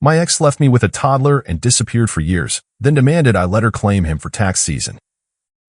My ex left me with a toddler and disappeared for years, then demanded I let her claim him for tax season.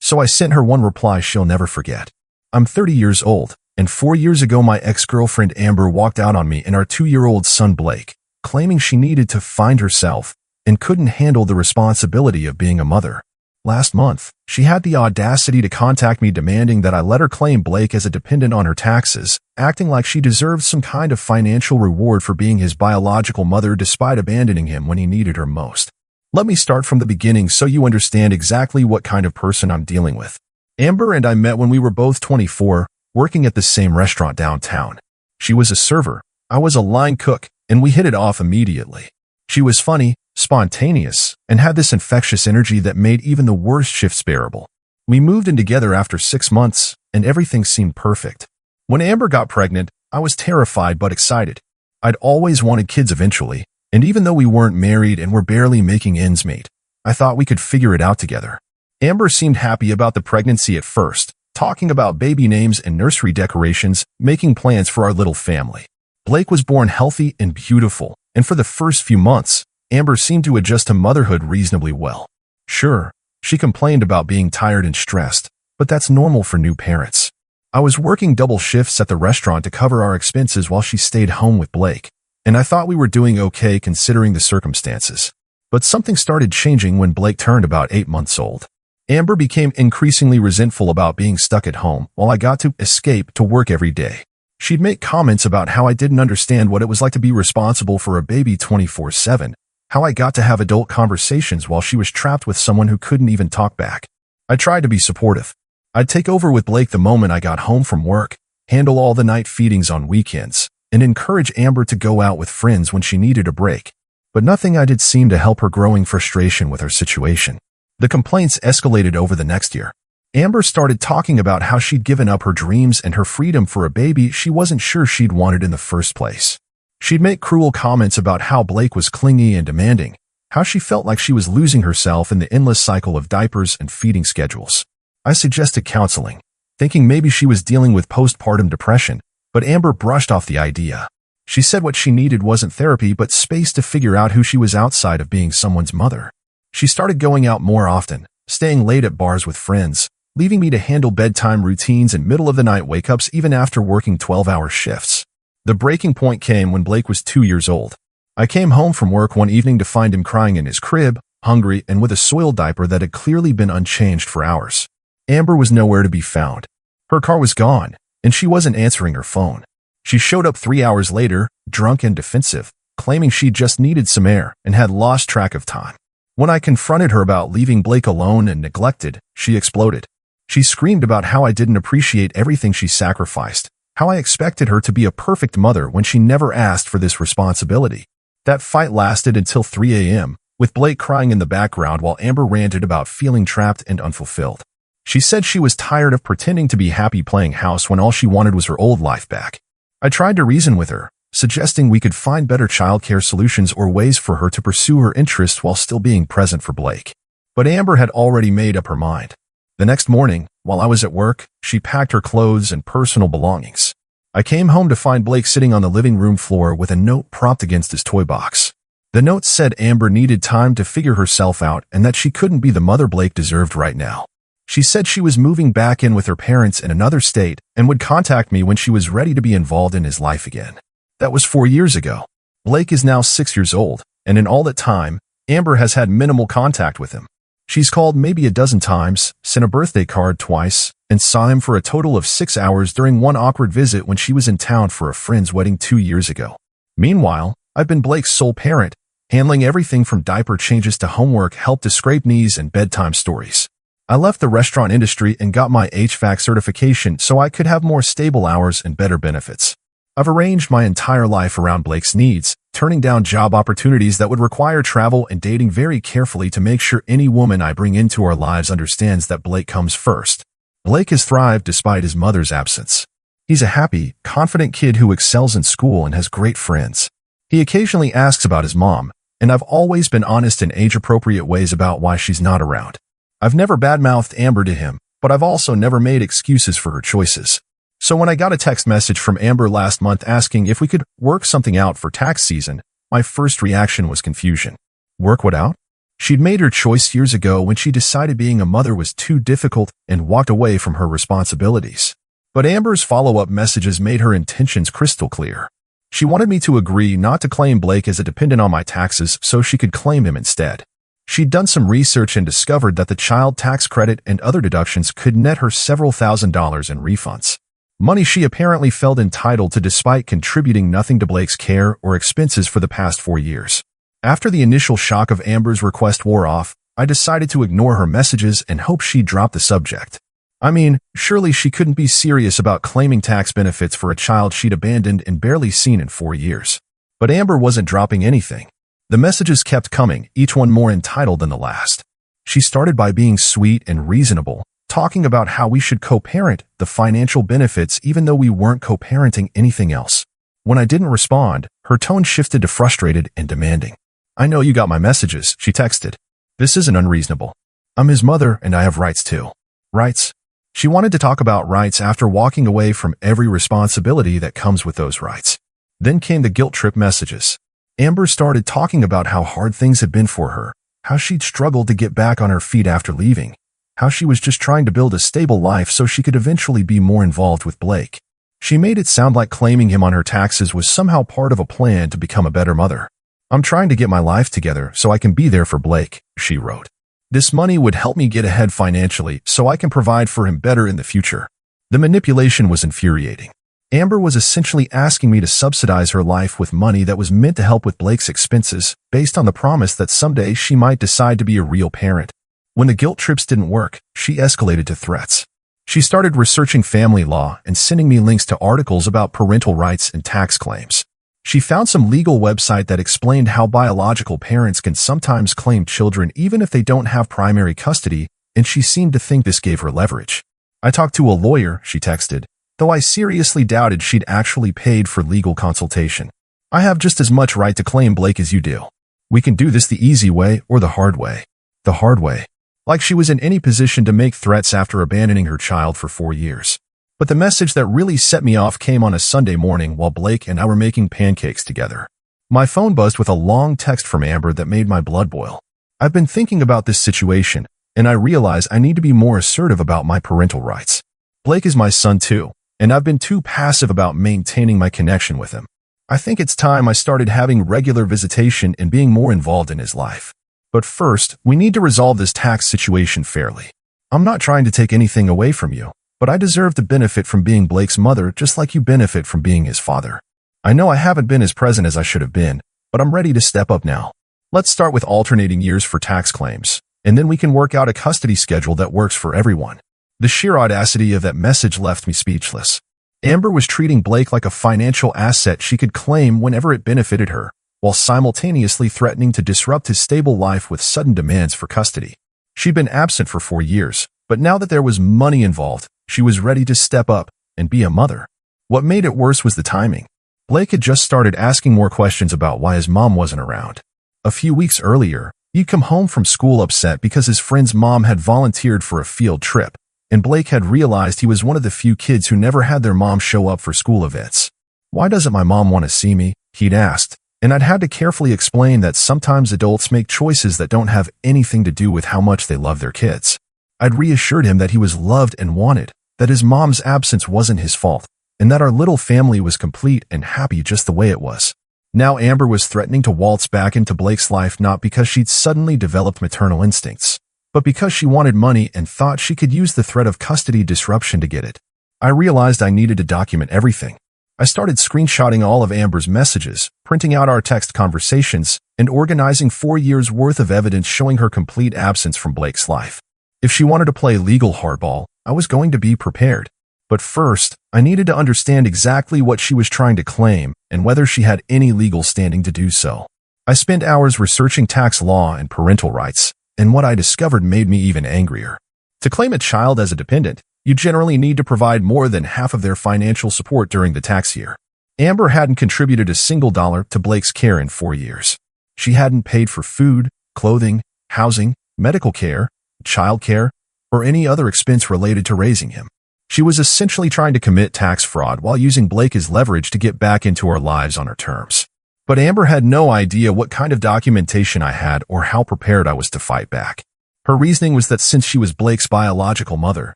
So I sent her one reply she'll never forget. I'm 30 years old, and 4 years ago my ex-girlfriend Amber walked out on me and our 2-year-old son Blake, claiming she needed to find herself and couldn't handle the responsibility of being a mother. Last month, she had the audacity to contact me demanding that I let her claim Blake as a dependent on her taxes, acting like she deserved some kind of financial reward for being his biological mother despite abandoning him when he needed her most. Let me start from the beginning so you understand exactly what kind of person I'm dealing with. Amber and I met when we were both 24, working at the same restaurant downtown. She was a server, I was a line cook, and we hit it off immediately. She was funny, spontaneous, and had this infectious energy that made even the worst shifts bearable. We moved in together after 6 months, and everything seemed perfect. When Amber got pregnant, I was terrified but excited. I'd always wanted kids eventually, and even though we weren't married and were barely making ends meet, I thought we could figure it out together. Amber seemed happy about the pregnancy at first, talking about baby names and nursery decorations, making plans for our little family. Blake was born healthy and beautiful, and for the first few months, Amber seemed to adjust to motherhood reasonably well. Sure, she complained about being tired and stressed, but that's normal for new parents. I was working double shifts at the restaurant to cover our expenses while she stayed home with Blake, and I thought we were doing okay considering the circumstances. But something started changing when Blake turned about 8 months old. Amber became increasingly resentful about being stuck at home while I got to escape to work every day. She'd make comments about how I didn't understand what it was like to be responsible for a baby 24/7, how I got to have adult conversations while she was trapped with someone who couldn't even talk back. I tried to be supportive. I'd take over with Blake the moment I got home from work, handle all the night feedings on weekends, and encourage Amber to go out with friends when she needed a break. But nothing I did seemed to help her growing frustration with her situation. The complaints escalated over the next year. Amber started talking about how she'd given up her dreams and her freedom for a baby she wasn't sure she'd wanted in the first place. She'd make cruel comments about how Blake was clingy and demanding, how she felt like she was losing herself in the endless cycle of diapers and feeding schedules. I suggested counseling, thinking maybe she was dealing with postpartum depression, but Amber brushed off the idea. She said what she needed wasn't therapy but space to figure out who she was outside of being someone's mother. She started going out more often, staying late at bars with friends, leaving me to handle bedtime routines and middle-of-the-night wake-ups even after working 12-hour shifts. The breaking point came when Blake was 2 years old. I came home from work one evening to find him crying in his crib, hungry and with a soiled diaper that had clearly been unchanged for hours. Amber was nowhere to be found. Her car was gone, and she wasn't answering her phone. She showed up 3 hours later, drunk and defensive, claiming she just needed some air and had lost track of time. When I confronted her about leaving Blake alone and neglected, she exploded. She screamed about how I didn't appreciate everything she sacrificed, how I expected her to be a perfect mother when she never asked for this responsibility. That fight lasted until 3 a.m., with Blake crying in the background while Amber ranted about feeling trapped and unfulfilled. She said she was tired of pretending to be happy playing house when all she wanted was her old life back. I tried to reason with her, suggesting we could find better childcare solutions or ways for her to pursue her interests while still being present for Blake. But Amber had already made up her mind. The next morning, while I was at work, she packed her clothes and personal belongings. I came home to find Blake sitting on the living room floor with a note propped against his toy box. The note said Amber needed time to figure herself out and that she couldn't be the mother Blake deserved right now. She said she was moving back in with her parents in another state and would contact me when she was ready to be involved in his life again. That was 4 years ago. Blake is now 6 years old, and in all that time, Amber has had minimal contact with him. She's called maybe a dozen times, sent a birthday card twice, and saw him for a total of 6 hours during one awkward visit when she was in town for a friend's wedding 2 years ago. Meanwhile, I've been Blake's sole parent, handling everything from diaper changes to homework, help to scrape knees and bedtime stories. I left the restaurant industry and got my HVAC certification so I could have more stable hours and better benefits. I've arranged my entire life around Blake's needs, turning down job opportunities that would require travel and dating very carefully to make sure any woman I bring into our lives understands that Blake comes first. Blake has thrived despite his mother's absence. He's a happy, confident kid who excels in school and has great friends. He occasionally asks about his mom, and I've always been honest in age-appropriate ways about why she's not around. I've never badmouthed Amber to him, but I've also never made excuses for her choices. So when I got a text message from Amber last month asking if we could work something out for tax season, My first reaction was confusion. Work what out? She'd made her choice years ago when she decided being a mother was too difficult and walked away from her responsibilities. But Amber's follow-up messages made her intentions crystal clear. She wanted me to agree not to claim Blake as a dependent on my taxes so she could claim him instead. She'd done some research and discovered that the child tax credit and other deductions could net her several $1,000s in refunds. Money she apparently felt entitled to despite contributing nothing to Blake's care or expenses for the past 4 years. After the initial shock of Amber's request wore off, I decided to ignore her messages and hope she'd drop the subject. I mean, surely she couldn't be serious about claiming tax benefits for a child she'd abandoned and barely seen in 4 years. But Amber wasn't dropping anything. The messages kept coming, each one more entitled than the last. She started by being sweet and reasonable, talking about how we should co-parent the financial benefits even though we weren't co-parenting anything else. When I didn't respond, her tone shifted to frustrated and demanding. "I know you got my messages," she texted. "This isn't unreasonable. I'm his mother and I have rights too." Rights? She wanted to talk about rights after walking away from every responsibility that comes with those rights. Then came the guilt trip messages. Amber started talking about how hard things had been for her, how she'd struggled to get back on her feet after leaving, how she was just trying to build a stable life so she could eventually be more involved with Blake. She made it sound like claiming him on her taxes was somehow part of a plan to become a better mother. "I'm trying to get my life together so I can be there for Blake," she wrote. "This money would help me get ahead financially so I can provide for him better in the future." The manipulation was infuriating. Amber was essentially asking me to subsidize her life with money that was meant to help with Blake's expenses, based on the promise that someday she might decide to be a real parent. When the guilt trips didn't work, she escalated to threats. She started researching family law and sending me links to articles about parental rights and tax claims. She found some legal website that explained how biological parents can sometimes claim children even if they don't have primary custody, and she seemed to think this gave her leverage. "I talked to a lawyer," she texted, though I seriously doubted she'd actually paid for legal consultation. "I have just as much right to claim Blake as you do. We can do this the easy way or the hard way." The hard way. Like she was in any position to make threats after abandoning her child for 4 years. But the message that really set me off came on a Sunday morning while Blake and I were making pancakes together. My phone buzzed with a long text from Amber that made my blood boil. "I've been thinking about this situation, and I realize I need to be more assertive about my parental rights. Blake is my son too, and I've been too passive about maintaining my connection with him. I think it's time I started having regular visitation and being more involved in his life. But first, we need to resolve this tax situation fairly. I'm not trying to take anything away from you, but I deserve to benefit from being Blake's mother just like you benefit from being his father. I know I haven't been as present as I should have been, but I'm ready to step up now. Let's start with alternating years for tax claims, and then we can work out a custody schedule that works for everyone." The sheer audacity of that message left me speechless. Amber was treating Blake like a financial asset she could claim whenever it benefited her, while simultaneously threatening to disrupt his stable life with sudden demands for custody. She'd been absent for 4 years, but now that there was money involved, she was ready to step up and be a mother. What made it worse was the timing. Blake had just started asking more questions about why his mom wasn't around. A few weeks earlier, he'd come home from school upset because his friend's mom had volunteered for a field trip, and Blake had realized he was one of the few kids who never had their mom show up for school events. "Why doesn't my mom want to see me?" he'd asked, and I'd had to carefully explain that sometimes adults make choices that don't have anything to do with how much they love their kids. I'd reassured him that he was loved and wanted, that his mom's absence wasn't his fault, and that our little family was complete and happy just the way it was. Now Amber was threatening to waltz back into Blake's life not because she'd suddenly developed maternal instincts, but because she wanted money and thought she could use the threat of custody disruption to get it. I realized I needed to document everything. I started screenshotting all of Amber's messages, printing out our text conversations, and organizing 4 years' worth of evidence showing her complete absence from Blake's life. If she wanted to play legal hardball, I was going to be prepared. But first, I needed to understand exactly what she was trying to claim and whether she had any legal standing to do so. I spent hours researching tax law and parental rights, and what I discovered made me even angrier. To claim a child as a dependent, you generally need to provide more than half of their financial support during the tax year. Amber hadn't contributed a single dollar to Blake's care in 4 years. She hadn't paid for food, clothing, housing, medical care, child care, or any other expense related to raising him. She was essentially trying to commit tax fraud while using Blake as leverage to get back into our lives on her terms. But Amber had no idea what kind of documentation I had or how prepared I was to fight back. Her reasoning was that since she was Blake's biological mother,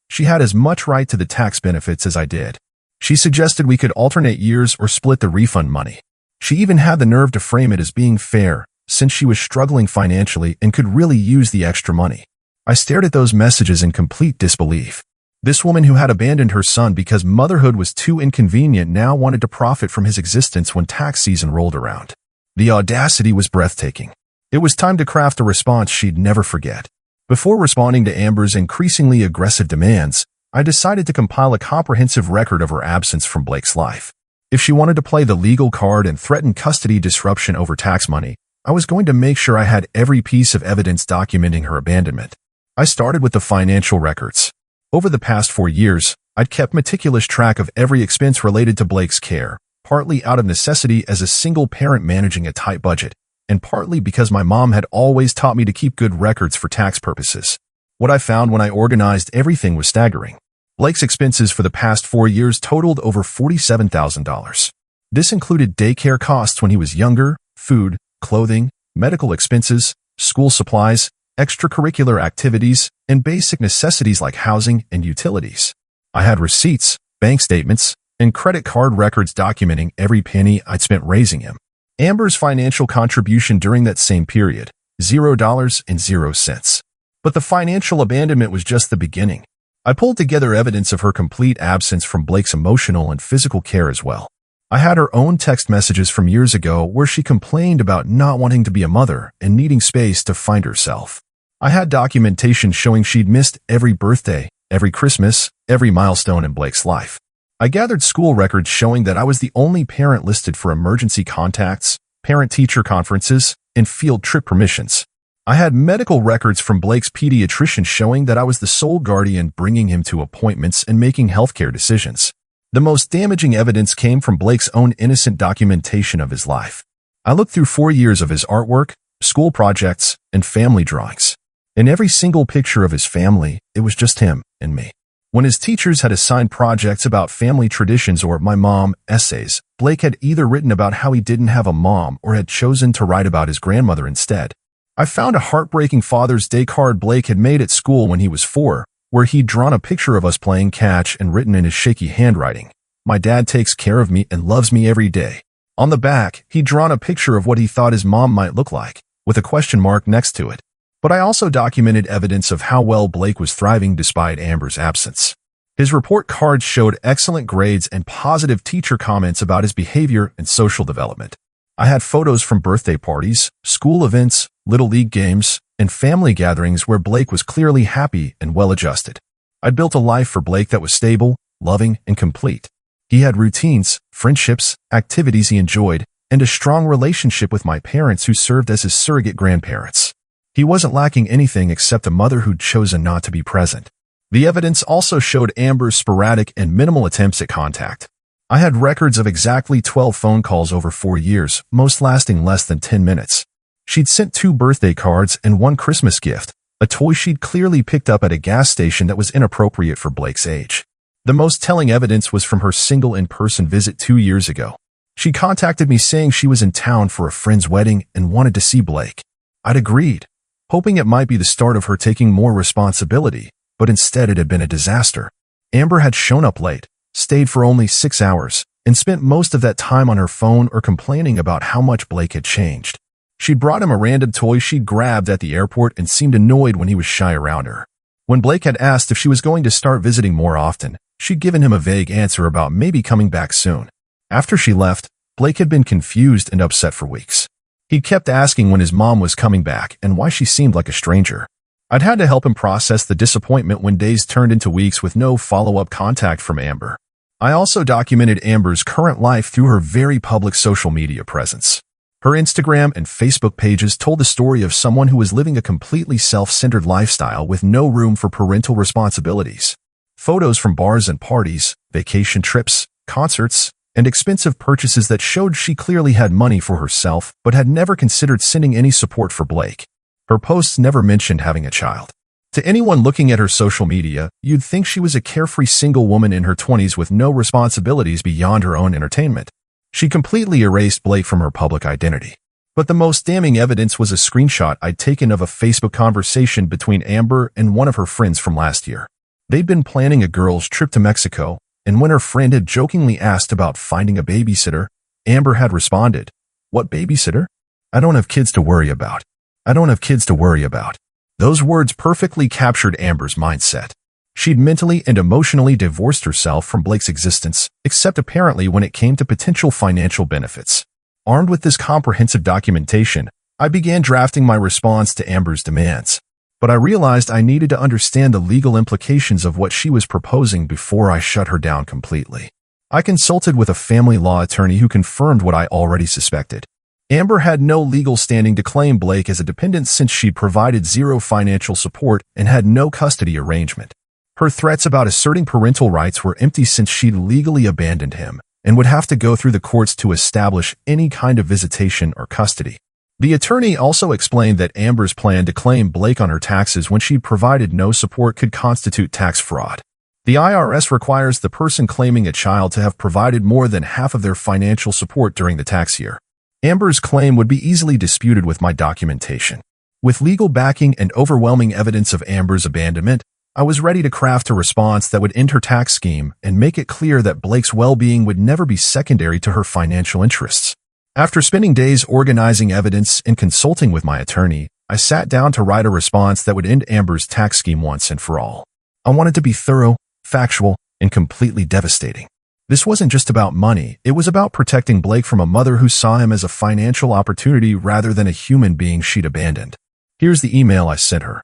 she had as much right to the tax benefits as I did. She suggested we could alternate years or split the refund money. She even had the nerve to frame it as being fair, since she was struggling financially and could really use the extra money. I stared at those messages in complete disbelief. This woman who had abandoned her son because motherhood was too inconvenient now wanted to profit from his existence when tax season rolled around. The audacity was breathtaking. It was time to craft a response she'd never forget. Before responding to Amber's increasingly aggressive demands, I decided to compile a comprehensive record of her absence from Blake's life. If she wanted to play the legal card and threaten custody disruption over tax money, I was going to make sure I had every piece of evidence documenting her abandonment. I started with the financial records. Over the past 4 years, I'd kept meticulous track of every expense related to Blake's care, partly out of necessity as a single parent managing a tight budget, and partly because my mom had always taught me to keep good records for tax purposes. What I found when I organized everything was staggering. Blake's expenses for the past 4 years totaled over $47,000. This included daycare costs when he was younger, food, clothing, medical expenses, school supplies, extracurricular activities, and basic necessities like housing and utilities. I had receipts, bank statements, and credit card records documenting every penny I'd spent raising him. Amber's financial contribution during that same period, $0. But the financial abandonment was just the beginning. I pulled together evidence of her complete absence from Blake's emotional and physical care as well. I had her own text messages from years ago where she complained about not wanting to be a mother and needing space to find herself. I had documentation showing she'd missed every birthday, every Christmas, every milestone in Blake's life. I gathered school records showing that I was the only parent listed for emergency contacts, parent-teacher conferences, and field trip permissions. I had medical records from Blake's pediatrician showing that I was the sole guardian bringing him to appointments and making healthcare decisions. The most damaging evidence came from Blake's own innocent documentation of his life. I looked through 4 years of his artwork, school projects, and family drawings. In every single picture of his family, it was just him and me. When his teachers had assigned projects about family traditions or my mom essays, Blake had either written about how he didn't have a mom or had chosen to write about his grandmother instead. I found a heartbreaking Father's Day card Blake had made at school when he was 4, where he'd drawn a picture of us playing catch and written in his shaky handwriting, "My dad takes care of me and loves me every day." On the back, he'd drawn a picture of what he thought his mom might look like, with a question mark next to it. But I also documented evidence of how well Blake was thriving despite Amber's absence. His report cards showed excellent grades and positive teacher comments about his behavior and social development. I had photos from birthday parties, school events, little league games, and family gatherings where Blake was clearly happy and well-adjusted. I'd built a life for Blake that was stable, loving, and complete. He had routines, friendships, activities he enjoyed, and a strong relationship with my parents who served as his surrogate grandparents. He wasn't lacking anything except a mother who'd chosen not to be present. The evidence also showed Amber's sporadic and minimal attempts at contact. I had records of exactly 12 phone calls over 4 years, most lasting less than 10 minutes. She'd sent 2 birthday cards and 1 Christmas gift, a toy she'd clearly picked up at a gas station that was inappropriate for Blake's age. The most telling evidence was from her single in-person visit 2 years ago. She contacted me saying she was in town for a friend's wedding and wanted to see Blake. I'd agreed, hoping it might be the start of her taking more responsibility, but instead it had been a disaster. Amber had shown up late, stayed for only 6 hours, and spent most of that time on her phone or complaining about how much Blake had changed. She'd brought him a random toy she'd grabbed at the airport and seemed annoyed when he was shy around her. When Blake had asked if she was going to start visiting more often, she'd given him a vague answer about maybe coming back soon. After she left, Blake had been confused and upset for weeks. He'd kept asking when his mom was coming back and why she seemed like a stranger. I'd had to help him process the disappointment when days turned into weeks with no follow-up contact from Amber. I also documented Amber's current life through her very public social media presence. Her Instagram and Facebook pages told the story of someone who was living a completely self-centered lifestyle with no room for parental responsibilities. Photos from bars and parties, vacation trips, concerts, and expensive purchases that showed she clearly had money for herself but had never considered sending any support for Blake. Her posts never mentioned having a child. To anyone looking at her social media, you'd think she was a carefree single woman in her 20s with no responsibilities beyond her own entertainment. She completely erased Blake from her public identity. But the most damning evidence was a screenshot I'd taken of a Facebook conversation between Amber and one of her friends from last year. They'd been planning a girls' trip to Mexico, and when her friend had jokingly asked about finding a babysitter, Amber had responded, "What babysitter? I don't have kids to worry about. I don't have kids to worry about." Those words perfectly captured Amber's mindset. She'd mentally and emotionally divorced herself from Blake's existence, except apparently when it came to potential financial benefits. Armed with this comprehensive documentation, I began drafting my response to Amber's demands. But I realized I needed to understand the legal implications of what she was proposing before I shut her down completely. I consulted with a family law attorney who confirmed what I already suspected. Amber had no legal standing to claim Blake as a dependent since she'd provided zero financial support and had no custody arrangement. Her threats about asserting parental rights were empty since she'd legally abandoned him and would have to go through the courts to establish any kind of visitation or custody. The attorney also explained that Amber's plan to claim Blake on her taxes when she provided no support could constitute tax fraud. The IRS requires the person claiming a child to have provided more than half of their financial support during the tax year. Amber's claim would be easily disputed with my documentation. With legal backing and overwhelming evidence of Amber's abandonment, I was ready to craft a response that would end her tax scheme and make it clear that Blake's well-being would never be secondary to her financial interests. After spending days organizing evidence and consulting with my attorney, I sat down to write a response that would end Amber's tax scheme once and for all. I wanted to be thorough, factual, and completely devastating. This wasn't just about money, it was about protecting Blake from a mother who saw him as a financial opportunity rather than a human being she'd abandoned. Here's the email I sent her.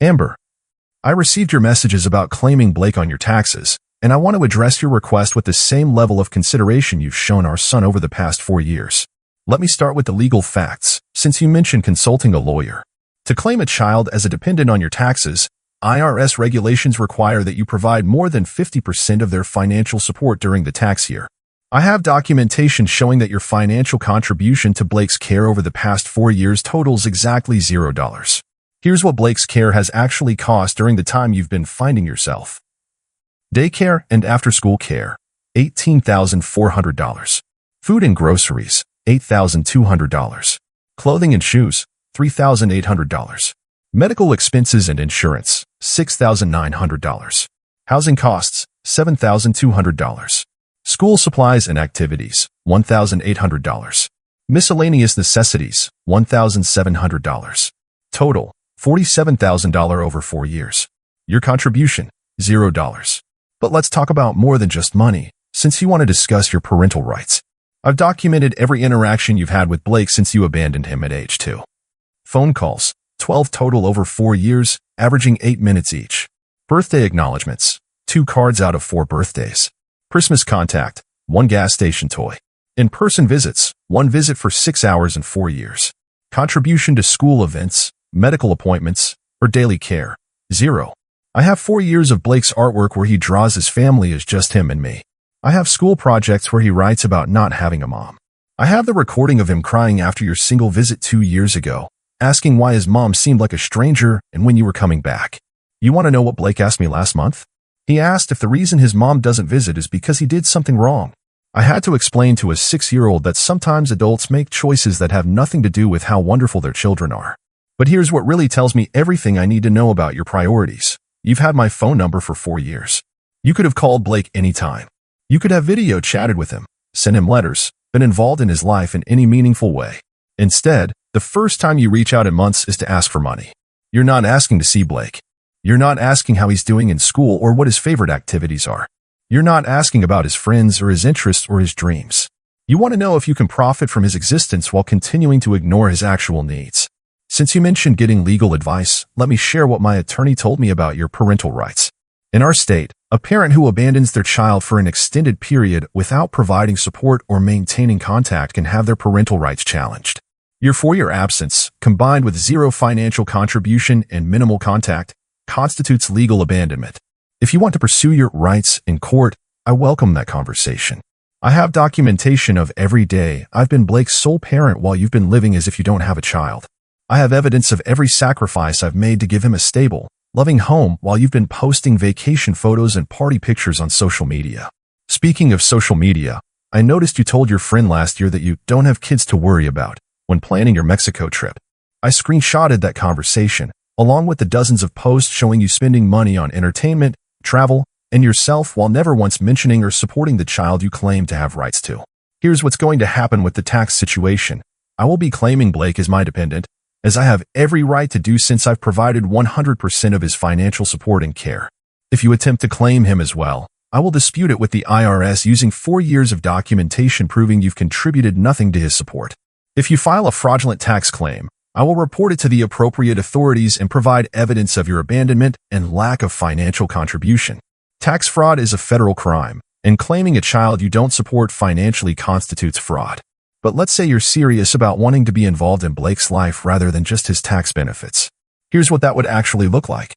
Amber, I received your messages about claiming Blake on your taxes, and I want to address your request with the same level of consideration you've shown our son over the past 4 years. Let me start with the legal facts, since you mentioned consulting a lawyer. To claim a child as a dependent on your taxes, IRS regulations require that you provide more than 50% of their financial support during the tax year. I have documentation showing that your financial contribution to Blake's care over the past 4 years totals exactly $0. Here's what Blake's care has actually cost during the time you've been finding yourself. Daycare and after-school care, $18,400. Food and groceries, $8,200. Clothing and shoes, $3,800. Medical expenses and insurance, $6,900. Housing costs, $7,200. School supplies and activities, $1,800. Miscellaneous necessities, $1,700. Total, $47,000 over 4 years. Your contribution, $0. But let's talk about more than just money, since you want to discuss your parental rights. I've documented every interaction you've had with Blake since you abandoned him at age 2. Phone calls, 12 total over 4 years, averaging 8 minutes each. Birthday acknowledgments, 2 cards out of 4 birthdays. Christmas contact, 1 gas station toy. In-person visits, 1 visit for 6 hours in 4 years. Contribution to school events, medical appointments, or daily care, 0. I have 4 years of Blake's artwork where he draws his family as just him and me. I have school projects where he writes about not having a mom. I have the recording of him crying after your single visit 2 years ago, asking why his mom seemed like a stranger and when you were coming back. You want to know what Blake asked me last month? He asked if the reason his mom doesn't visit is because he did something wrong. I had to explain to a 6-year-old that sometimes adults make choices that have nothing to do with how wonderful their children are. But here's what really tells me everything I need to know about your priorities. You've had my phone number for 4 years. You could have called Blake anytime. You could have video chatted with him, sent him letters, been involved in his life in any meaningful way. Instead, the first time you reach out in months is to ask for money. You're not asking to see Blake. You're not asking how he's doing in school or what his favorite activities are. You're not asking about his friends or his interests or his dreams. You want to know if you can profit from his existence while continuing to ignore his actual needs. Since you mentioned getting legal advice, let me share what my attorney told me about your parental rights. In our state, a parent who abandons their child for an extended period without providing support or maintaining contact can have their parental rights challenged. Your 4-year absence, combined with 0 financial contribution and minimal contact, constitutes legal abandonment. If you want to pursue your rights in court, I welcome that conversation. I have documentation of every day I've been Blake's sole parent while you've been living as if you don't have a child. I have evidence of every sacrifice I've made to give him a stable, loving home while you've been posting vacation photos and party pictures on social media. Speaking of social media, I noticed you told your friend last year that you don't have kids to worry about when planning your Mexico trip. I screenshotted that conversation, along with the dozens of posts showing you spending money on entertainment, travel, and yourself while never once mentioning or supporting the child you claim to have rights to. Here's what's going to happen with the tax situation. I will be claiming Blake as my dependent, as I have every right to do since I've provided 100% of his financial support and care. If you attempt to claim him as well, I will dispute it with the IRS using 4 years of documentation proving you've contributed nothing to his support. If you file a fraudulent tax claim, I will report it to the appropriate authorities and provide evidence of your abandonment and lack of financial contribution. Tax fraud is a federal crime, and claiming a child you don't support financially constitutes fraud. But let's say you're serious about wanting to be involved in Blake's life rather than just his tax benefits. Here's what that would actually look like.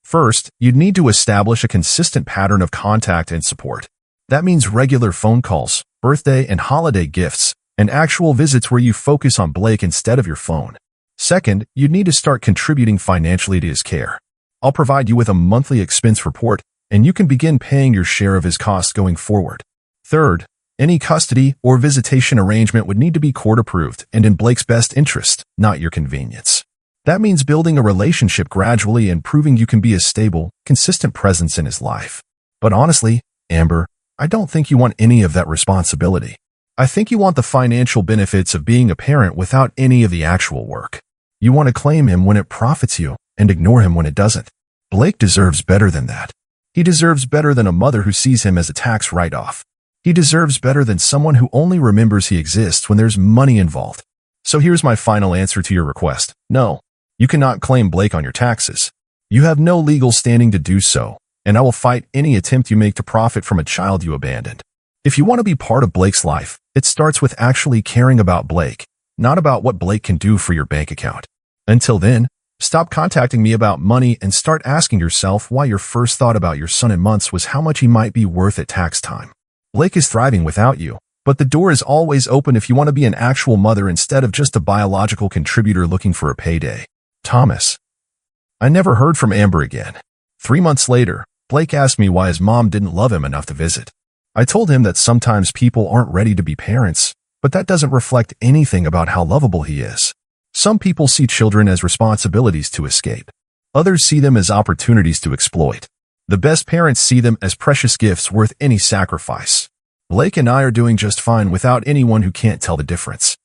First, you'd need to establish a consistent pattern of contact and support. That means regular phone calls, birthday and holiday gifts, and actual visits where you focus on Blake instead of your phone. Second, you'd need to start contributing financially to his care. I'll provide you with a monthly expense report, and you can begin paying your share of his costs going forward. Third, any custody or visitation arrangement would need to be court-approved and in Blake's best interest, not your convenience. That means building a relationship gradually and proving you can be a stable, consistent presence in his life. But honestly, Amber, I don't think you want any of that responsibility. I think you want the financial benefits of being a parent without any of the actual work. You want to claim him when it profits you and ignore him when it doesn't. Blake deserves better than that. He deserves better than a mother who sees him as a tax write-off. He deserves better than someone who only remembers he exists when there's money involved. So here's my final answer to your request. No, you cannot claim Blake on your taxes. You have no legal standing to do so, and I will fight any attempt you make to profit from a child you abandoned. If you want to be part of Blake's life, it starts with actually caring about Blake, not about what Blake can do for your bank account. Until then, stop contacting me about money and start asking yourself why your first thought about your son in months was how much he might be worth at tax time. Blake is thriving without you, but the door is always open if you want to be an actual mother instead of just a biological contributor looking for a payday. Thomas. I never heard from Amber again. 3 months later, Blake asked me why his mom didn't love him enough to visit. I told him that sometimes people aren't ready to be parents, but that doesn't reflect anything about how lovable he is. Some people see children as responsibilities to escape. Others see them as opportunities to exploit. The best parents see them as precious gifts worth any sacrifice. Blake and I are doing just fine without anyone who can't tell the difference.